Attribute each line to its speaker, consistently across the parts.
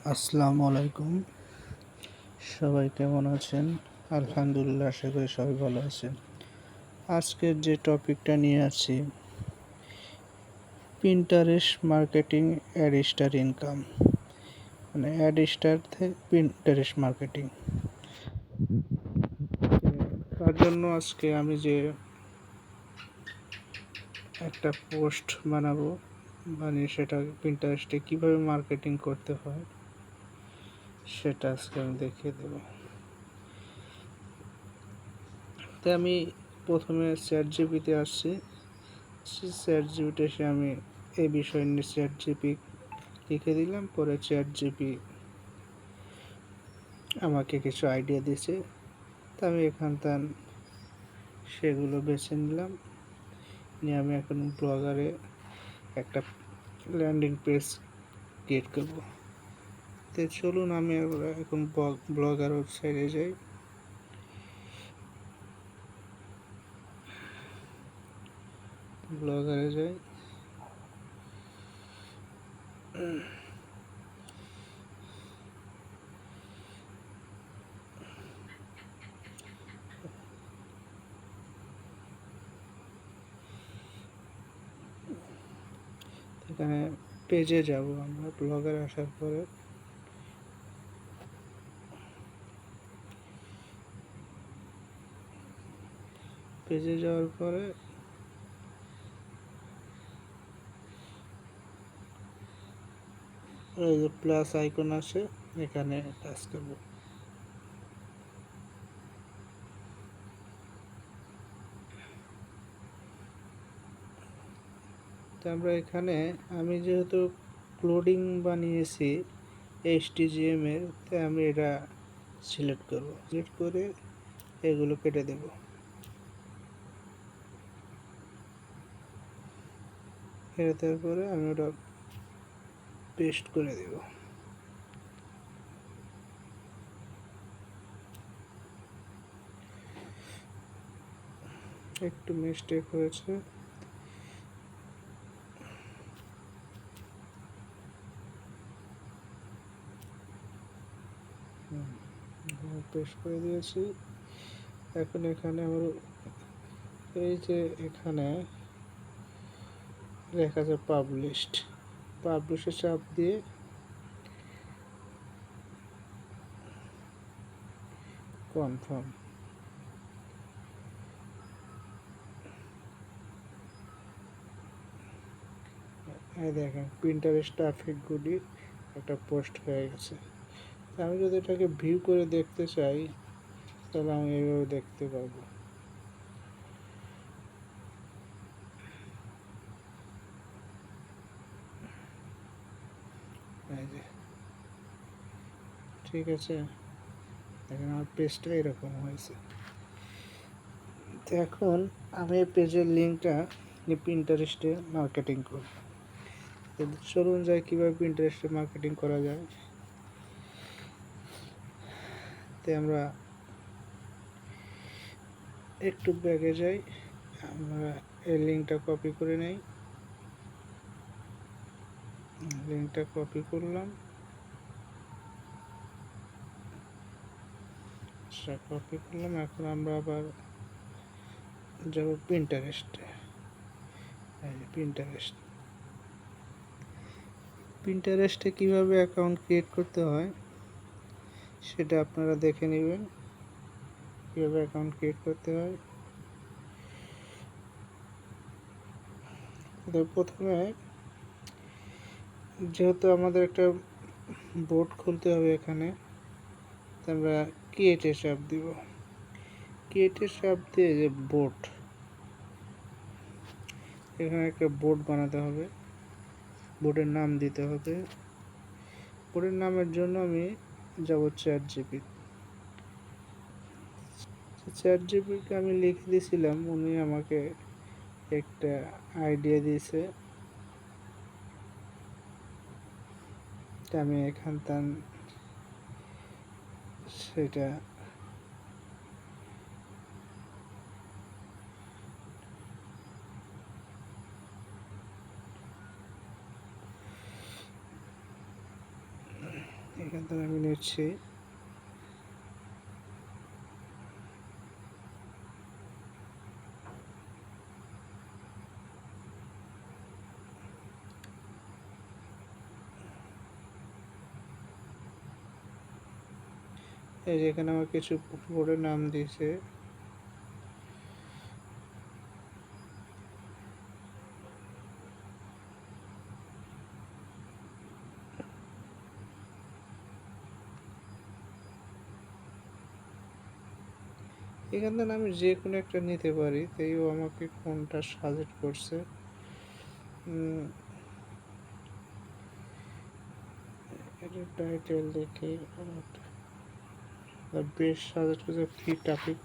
Speaker 1: আসসালামু আলাইকুম। সবাই কেমন আছেন? আলহামদুলিল্লাহ, আশা করি সবাই ভালো আছেন। আজকের যে টপিকটা নিয়ে আছি, Pinterest marketing Adsterra income, মানে অ্যাড স্টার থেকে পিন্টারেস্ট মার্কেটিং। তার জন্য আজকে আমি যে একটা পোস্ট বানাবো, বানিয়ে সেটা পিন্টারেস্টে কীভাবে মার্কেটিং করতে হয় সেটা আজকে আমি দেখিয়ে দেবো। তাই আমি প্রথমে চ্যাট জিপিতে আসছি। চ্যাট জিপিতে এসে আমি এই বিষয় নিয়ে চ্যাট জিপি লিখে দিলাম, পরে চ্যাট জিপি আমাকে কিছু আইডিয়া দিয়েছে, তা আমি এখানকার সেগুলো বেছে নিলাম। নিয়ে আমি এখন ব্লগারে একটা ল্যান্ডিং পেজ ক্রিয়েট করব। তো চলুন আমি এখন ব্লগার ওয়েবসাইটে যাই। ব্লগারে যাই, এখানে পেজে যাব। আমরা ব্লগারে আসার পরে পেজে যাওয়ার পরে এই যে প্লাস আইকন আছে, এখানে টাচ করব। তো আমরা এখানে, আমি যেহেতু ক্লোডিং বানিয়েছি HTML এর, তাই আমি এটা সিলেক্ট করব। সিলেক্ট করে এগুলো কেটে দেব। কেটে দেওয়ার পরে আমি ওটা পেস্ট করে দেব। একটু মিস্টেক হয়েছে, পেস্ট করে দিয়েছি। এখন এখানে আমার এই যে এখানে লেখা আছে পাবলিশে চাপ দিয়ে কনফার্ম। এই দেখেন পিন্টারেস্ট ট্রাফিক গুলি একটা পোস্ট হয়ে গেছে। আমি যদি এটাকে ভিউ করে দেখতে চাই, তাহলে আমি এইভাবে দেখতে পাবো। এই যে, ঠিক আছে, দেখেন আমার পেজটা এরকম হয়েছে। তো এখন আমি এই পেজের লিঙ্কটা পিন্টারেস্টে মার্কেটিং করব। চলুন যাই কীভাবে পিন্টারেস্টে মার্কেটিং করা যায়। তো আমরা একটু ব্যাগে যাই, আমরা এই লিঙ্কটা কপি করে নেই। লিঙ্কটা কপি করলাম, এখন আমরা আবার যাব পিন্টারেস্টে। পিন্টারেস্টে কীভাবে অ্যাকাউন্ট ক্রিয়েট করতে হয় সেটা আপনারা দেখে নেবেন, কীভাবে অ্যাকাউন্ট ক্রিয়েট করতে হয়। তো প্রথমে যেহেতু আমাদের একটা বোট খুলতে হবে এখানে, আমরা ক্রিয়েটে চাপ দিব। ক্রিয়েটে চাপ দিয়ে যে বোট, এখানে একটা বোট বানাতে হবে, বোটের নাম দিতে হবে। বোটের নামের জন্য আমি যাব চ্যাট জিপিকে আমি লিখে দিয়েছিলাম, উনি আমাকে একটা আইডিয়া দিয়েছে। আমি এখানকার সেটা এখান থেকে আমি নিচ্ছি। এই যে এখানে আমার কিছু বোর্ডের নাম দিয়েছে। এখান থেকে আমি যে কোনো একটা নিতে পারি, তাই ও আমাকে কোনটা সাজেস্ট করছে। এটা টাইটেল দেখে বেস্ট সাজেস্ট করছে ফ্রি টপিক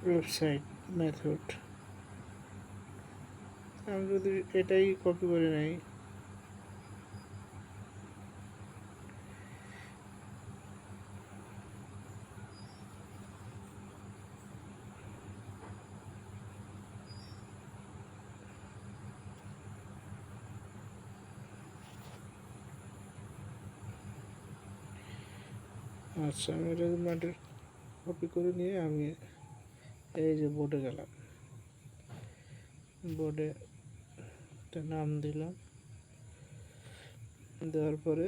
Speaker 1: ওয়েবসাইট মেথড। আমি যদি এটাই কপি করে নেই, আচ্ছা আমি এটা ম্যাটার কপি করে নিয়ে আমি এই যে বোর্ডে গেলাম, বোর্ডে একটা নাম দিলাম, দেওয়ার পরে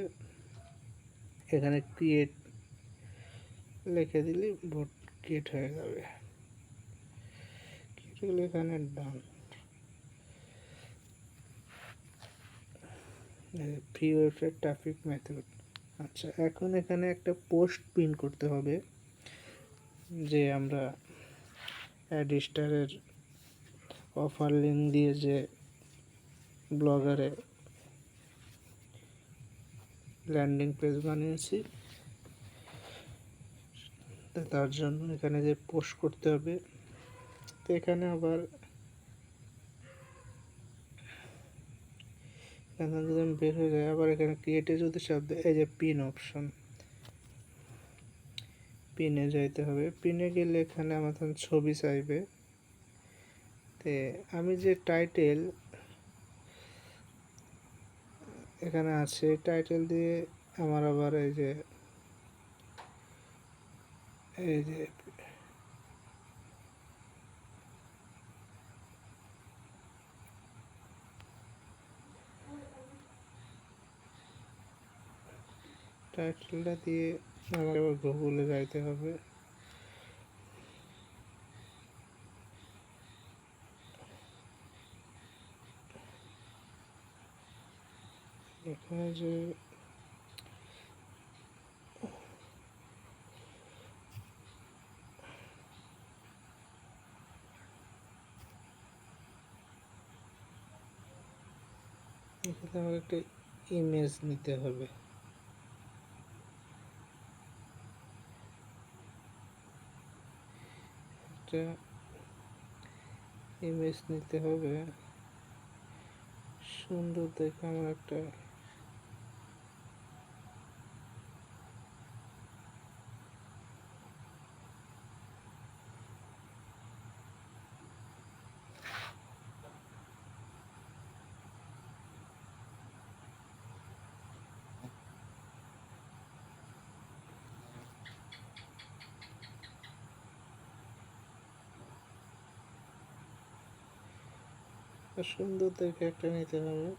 Speaker 1: এখানে ক্রিয়েট লিখে দিলে বোর্ড ক্রিয়েট হয়ে যাবে। ক্রিয়েট হলে এখানে ডান, ফ্রি ওয়েবসাইট ট্রাফিক মেথড। আচ্ছা এখন এখানে একটা পোস্ট পিন করতে হবে, যে আমরা অ্যাডিস্টারের অফার লিঙ্ক দিয়ে যে ব্লগারে ল্যান্ডিং পেজ বানিয়েছি, তার জন্য এখানে যে পোস্ট করতে হবে। তো এখানে আবার এখানে যদি আমি বের হয়ে যায়, আবার এখানে ক্রিয়েটে যদি শব্দ এই যে পিন অপশন, পিনে যাইতে হবে। পিনে গেলে এখানে আমার ছবি চাইবে। তে আমি যে টাইটেল এখানে আছে, টাইটেল দিয়ে আমার আবার এই যে টাইটেলটা দিয়ে আমাকে আবার গুগলে যাইতে হবে। এখানে যে এখানে আমাকে একটা ইমেজ নিতে হবে। একটা ইমেজ নিতে হবে সুন্দর দেখে। আমার একটা সুন্দর দেখে একটা নিতে হবে।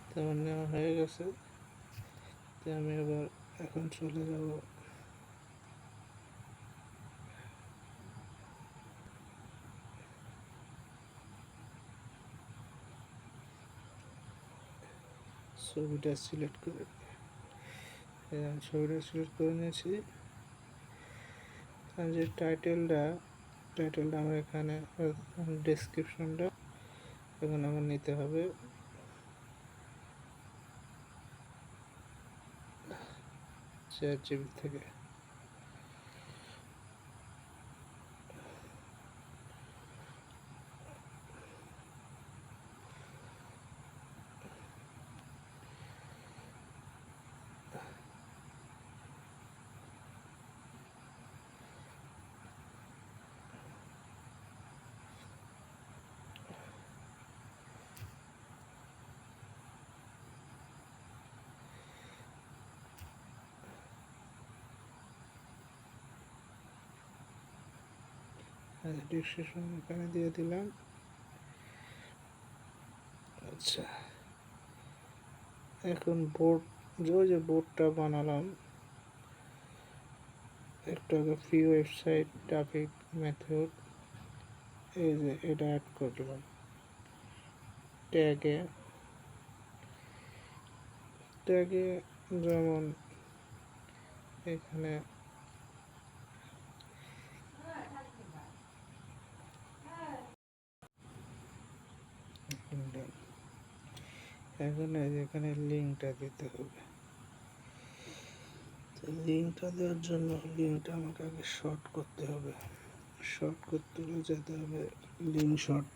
Speaker 1: তেমন নেওয়া হয়ে গেছে। তো আমি আবার এখন চলে যাব ছবিটা সিলেক্ট করে। ছবিটা সিলেক্ট করে নিয়েছি। আর যে টাইটেলটা আমার এখানে ডেসক্রিপশনটা এখন আমার নিতে হবে ChatGPT থেকে। ডিসক্রিপশন এখানে দিয়ে দিলাম। আচ্ছা, এখন বোর্ড, যে বোর্ডটা বানালাম একটু আগে, ফ্রি ওয়েবসাইট ট্রাফিক মেথড, এই যে এটা অ্যাড করলাম ট্যাগে। যেমন এখানে এখন এখানে লিঙ্কটা দিতে হবে। লিঙ্কটা দেওয়ার জন্য লিঙ্কটা আমাকে আগে শর্ট করতে হবে। শর্ট করতে হলে যেতে হবে লিঙ্ক শর্ট